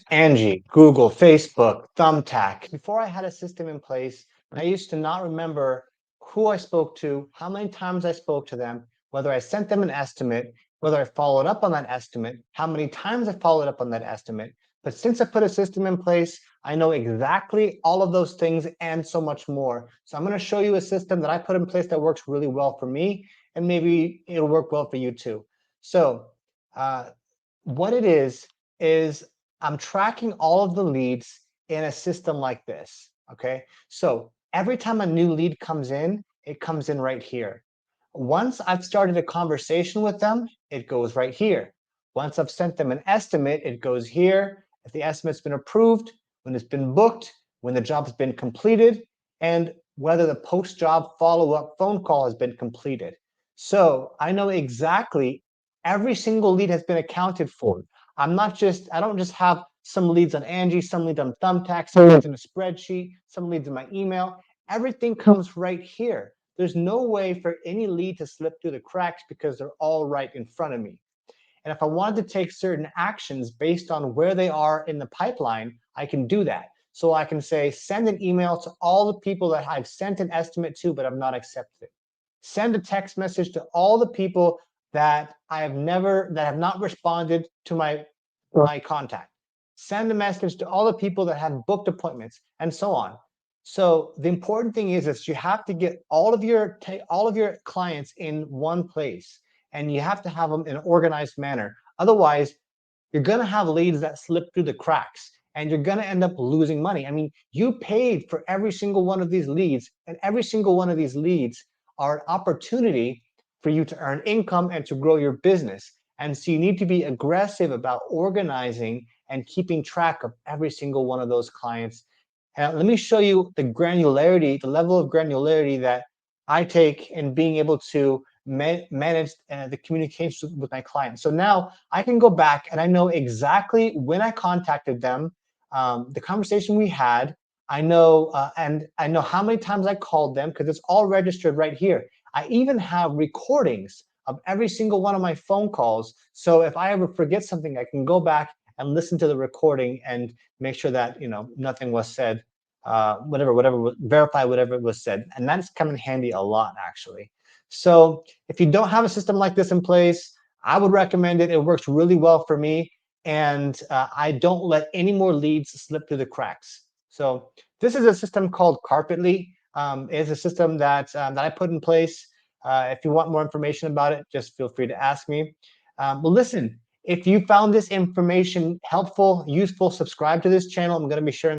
Angie, Google, Facebook, Thumbtack. Before I had a system in place, I used to not remember who I spoke to, how many times I spoke to them, whether I sent them an estimate, whether I followed up on that estimate, how many times I followed up on that estimate. But since I put a system in place, I know exactly all of those things and so much more. So I'm going to show you a system that I put in place that works really well for me, and maybe it'll work well for you too. So what it is I'm tracking all of the leads in a system like this, okay? So every time a new lead comes in, it comes in right here. Once I've started a conversation with them, it goes right here. Once I've sent them an estimate, it goes here. If the estimate's been approved, when it's been booked, when the job's been completed, and whether the post-job follow-up phone call has been completed. So I know exactly every single lead has been accounted for. I don't just have some leads on Angie, some leads on Thumbtack, some leads in a spreadsheet, some leads in my email. Everything comes right here. There's no way for any lead to slip through the cracks because they're all right in front of me. And if I wanted to take certain actions based on where they are in the pipeline, I can do that. So I can say, send an email to all the people that I've sent an estimate to, but have not accepted it. Send a text message to all the people that have not responded to my contact. Send a message to all the people that have booked appointments, and so on. So the important thing is that you have to get all of your clients in one place, and you have to have them in an organized manner. Otherwise, you're going to have leads that slip through the cracks, and you're going to end up losing money. I mean, you paid for every single one of these leads, and every single one of these leads are an opportunity for you to earn income and to grow your business. And so you need to be aggressive about organizing and keeping track of every single one of those clients. And let me show you the granularity, the level of granularity that I take in being able to manage the communication with my clients. So now I can go back and I know exactly when I contacted them, the conversation we had. I know and I know how many times I called them because it's all registered right here. I even have recordings of every single one of my phone calls. So if I ever forget something, I can go back and listen to the recording and make sure that nothing was said, verify whatever was said, and that's come in handy a lot actually. So if you don't have a system like this in place, I would recommend it. It works really well for me, and I don't let any more leads slip through the cracks. So this is a system called Carpetly. It's a system that I put in place. If you want more information about it, just feel free to ask me. Well, listen, if you found this information helpful, useful, subscribe to this channel. I'm going to be sharing